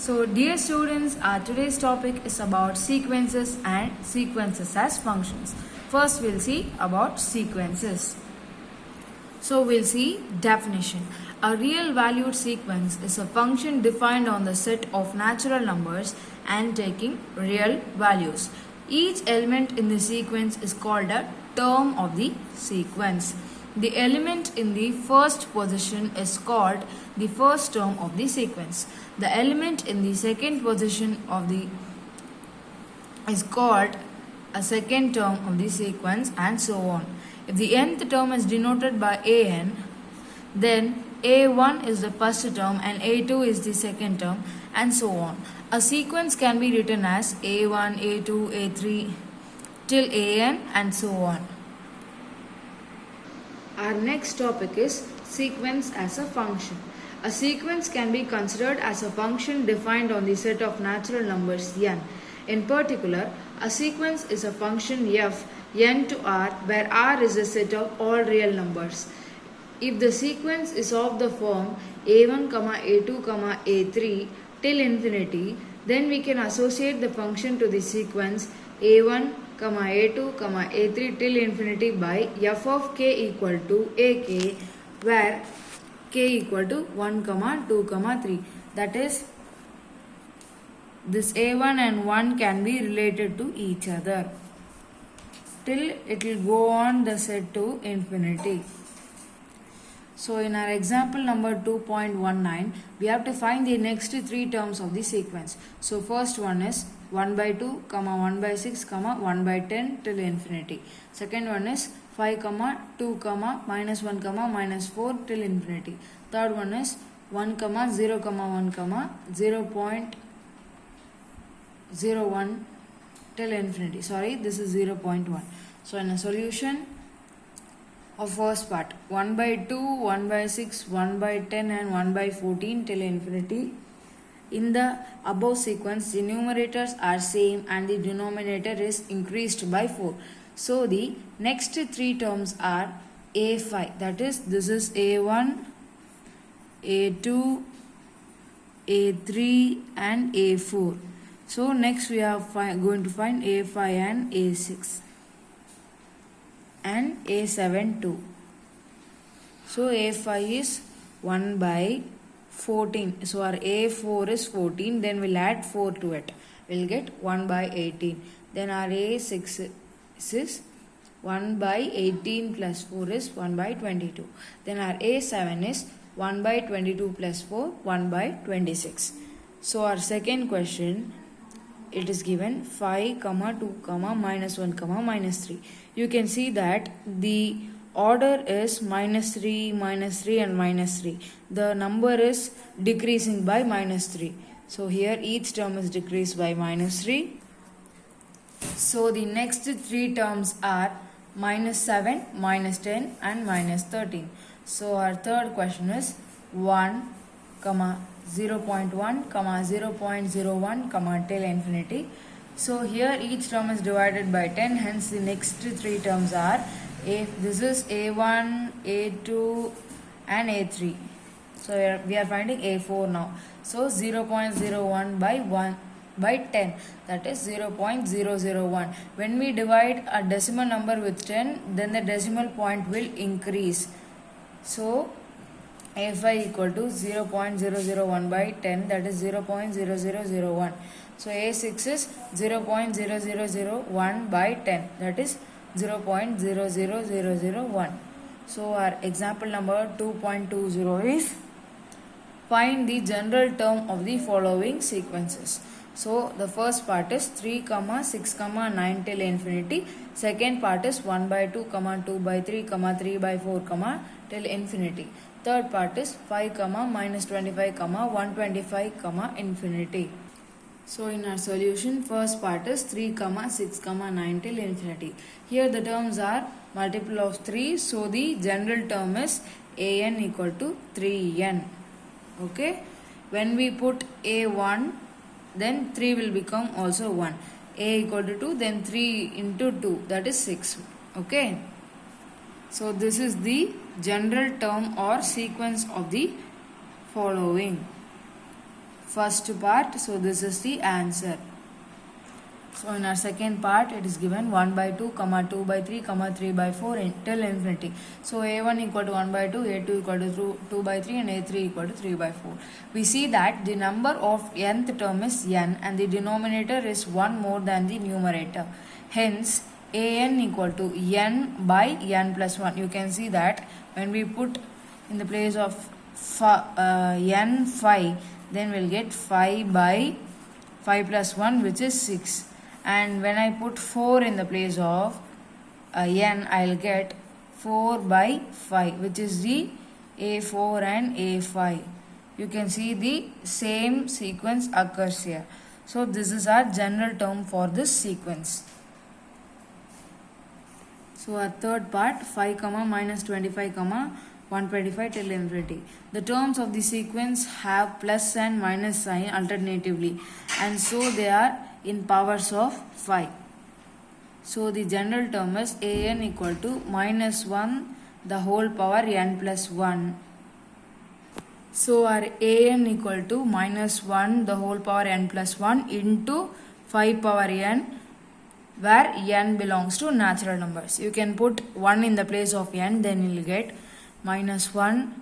So dear students, our today's topic is about sequences and sequences as functions. First we'll see about sequences. So we'll see definition. A real valued sequence is a function defined on the set of natural numbers and taking real values. Each element in the sequence is called a term of the sequence. The element in the first position is called the first term of the sequence. The element in the second position of the is called a second term of the sequence, and so on. If the nth term is denoted by an, then a1 is the first term and a2 is the second term, and so on. A sequence can be written as a1, a2, a3 till an, and so on. Our next topic is sequence as a function. A sequence can be considered as a function defined on the set of natural numbers n. In particular, a sequence is a function f n to r where r is a set of all real numbers. If the sequence is of the form a1, a2, a3 till infinity, then we can associate the function to the sequence a1, a2, a3 till infinity by f of k equal to ak, where k equal to 1, 2, 3. That is, this a1 and 1 can be related to each other till it will go on the set to infinity. So in our example number 2.19, we have to find the next three terms of the sequence. So first one is 1 by 2, 1 by 6, 1 by 10 till infinity. Second one is 5, 2, minus 1, minus 4 till infinity. Third one is 1, 0, 1, 0.01 till infinity. Sorry, this is 0.1. So in a solution of first part, 1 by 2, 1 by 6, 1 by 10 and 1 by 14 till infinity. In the above sequence, the numerators are same and the denominator is increased by 4. So the next three terms are a5, that is, this is a1, a2, a3 and a4. So next we are going to find a5 and a6 and a7 too. So a5 is 1 by 14. So our a4 is 14. Then we'll add 4 to it. We'll get 1 by 18. Then our a6 is 1 by 18 plus 4 is 1 by 22. Then our a7 is 1 by 22 plus 4, 1 by 26. So our second question, it is given 5, 2, minus 1, minus 3. You can see that the order is minus 3 and minus 3. The number is decreasing by minus 3. So here each term is decreased by minus 3. So the next three terms are minus 7, minus 10 and minus 13. So our third question is 1, 0.1, 0.01, till infinity. So here each term is divided by 10, hence the next three terms are this is a1, a2 and a3. So we are finding a4 now. So 0.01 by 1 by 10, that is 0.001. When we divide a decimal number with 10, then the decimal point will increase. So a5 equal to 0.001 by 10, that is 0.0001. So a6 is 0.0001 by 10, that is 0.00001. So our example number 2.20 is find the general term of the following sequences. So the first part is 3, 6, 9 till infinity. Second part is 1 by 2, 2 by 3, 3 by 4, till infinity. Third part is 5, minus 25, 125, infinity. So in our solution, first part is 3, 6, 9 till infinity. Here the terms are multiple of 3. So the general term is an equal to 3n. Okay. When we put a1, then 3 will become also 1. A equal to 2, then 3 into 2, that is 6. Okay. So this is the general term or sequence of the following. first part. So this is the answer. So in our second part, it is given 1 by 2, 2 by 3, 3 by 4 till infinity. So a1 equal to 1 by 2, a2 equal to 2 by 3 and a3 equal to 3 by 4. We see that the number of nth term is n and the denominator is 1 more than the numerator. Hence, an equal to n by n plus 1. You can see that when we put in the place of n 5, then we'll get 5 by 5 plus 1, which is 6. And when I put 4 in the place of n, I'll get 4 by 5, which is the a4 and a5. You can see the same sequence occurs here. So this is our general term for this sequence. So our third part, 5 minus 25 125 till infinity. The terms of the sequence have plus and minus sign alternatively, and so they are in powers of 5. So the general term is an equal to minus 1 the whole power n plus 1. So our an equal to minus 1 the whole power n plus 1 into 5 power n, where n belongs to natural numbers. You can put 1 in the place of n, then you will get minus 1,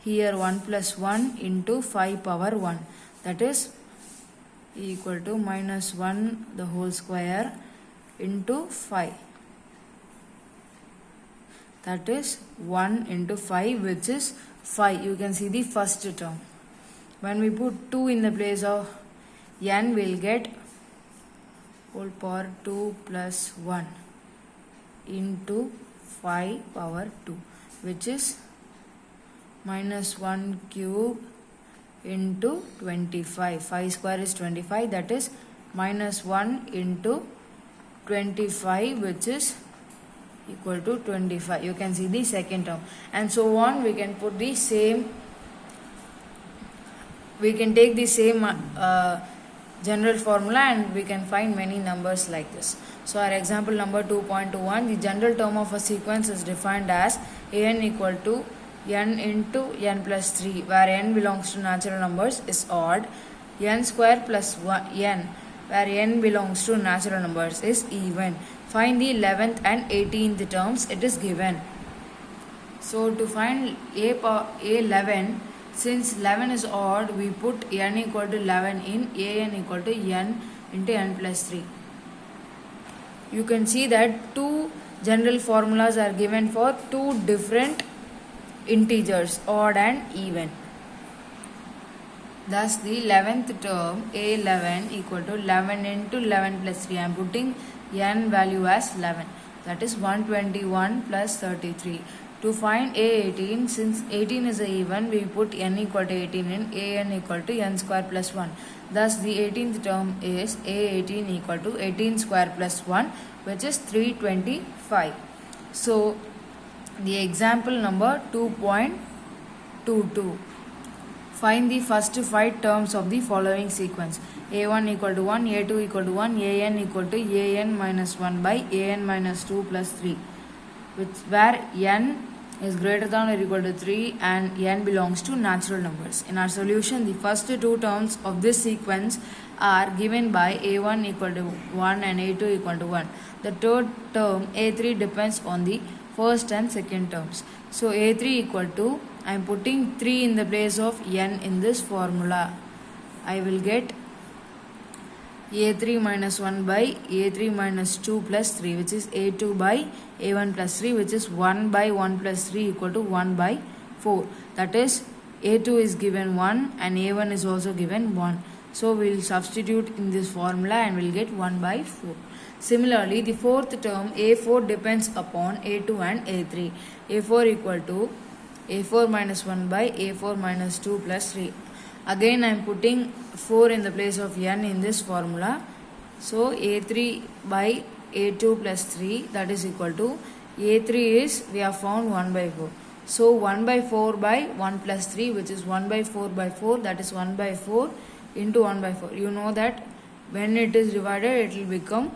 here 1 plus 1 into 5 power 1, that is equal to minus 1 the whole square into 5, that is 1 into 5, which is 5. You can see the first term. When we put 2 in the place of n, we will get whole power 2 plus 1 into 5 power 2, which is minus 1 cube into 25. 5 square is 25, that is minus 1 into 25, which is equal to 25. You can see the second term, and so on. We can put the same, we can take the same general formula and we can find many numbers like this. So our example number 2.21, the general term of a sequence is defined as an equal to n into n plus 3, where n belongs to natural numbers, is odd. N square plus 1 n, where n belongs to natural numbers, is even. Find the 11th and 18th terms. It is given. So to find a11, since 11 is odd, we put n equal to 11 in an equal to n into n plus 3. You can see that two general formulas are given for two different integers, odd and even. Thus the 11th term, a11 equal to 11 into 11 plus 3. I am putting n value as 11, that is 121 plus 33. To find a18, since 18 is a even, we put n equal to 18 in an equal to n square plus 1. Thus the 18th term is a18 equal to 18 square plus 1, which is 325. So the example number 2.22. Find the first 5 terms of the following sequence. a1 equal to 1, a2 equal to 1, an equal to an minus 1 by an minus 2 plus 3, where n is greater than or equal to 3 and n belongs to natural numbers. In our solution, the first 2 terms of this sequence are given by a1 equal to 1 and a2 equal to 1. The third term, a3, depends on the first and second terms. So a3 equal to, I am putting 3 in the place of n in this formula. I will get a3 minus 1 by a3 minus 2 plus 3, which is a2 by a1 plus 3, which is 1 by 1 plus 3 equal to 1 by 4. That is, a2 is given 1 and a1 is also given 1. So we will substitute in this formula and we will get 1 by 4. Similarly, the fourth term, a4, depends upon a2 and a3. a4 equal to a4 minus 1 by a4 minus 2 plus 3. Again I am putting 4 in the place of n in this formula. So a3 by a2 plus 3, that is equal to, a3 is, we have found 1 by 4. So 1 by 4 by 1 plus 3, which is 1 by 4 by 4, that is 1 by 4 into 1 by 4. You know that when it is divided, it will become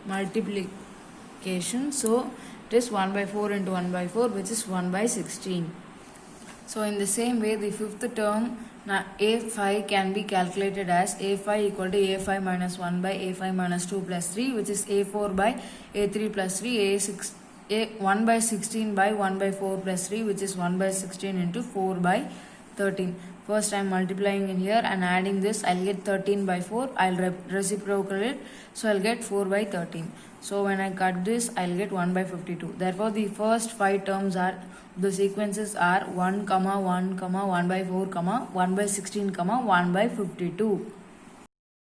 multiplication. So it is 1 by 4 into 1 by 4, which is 1 by 16. So in the same way, the fifth term Now A5 can be calculated as A5 equal to A5 minus 1 by A5 minus 2 plus 3, which is A4 by A3 plus 3, A1 by 16 by 1 by 4 plus 3, which is 1 by 16 into 4 by 13. First I am multiplying in here and adding this. I'll get 13 by 4. I'll reciprocal it. So I'll get 4 by 13. So when I cut this, I'll get 1 by 52. Therefore the first 5 terms are, the sequences are 1, 1, 1 by 4, 1 by 16, 1 by 52.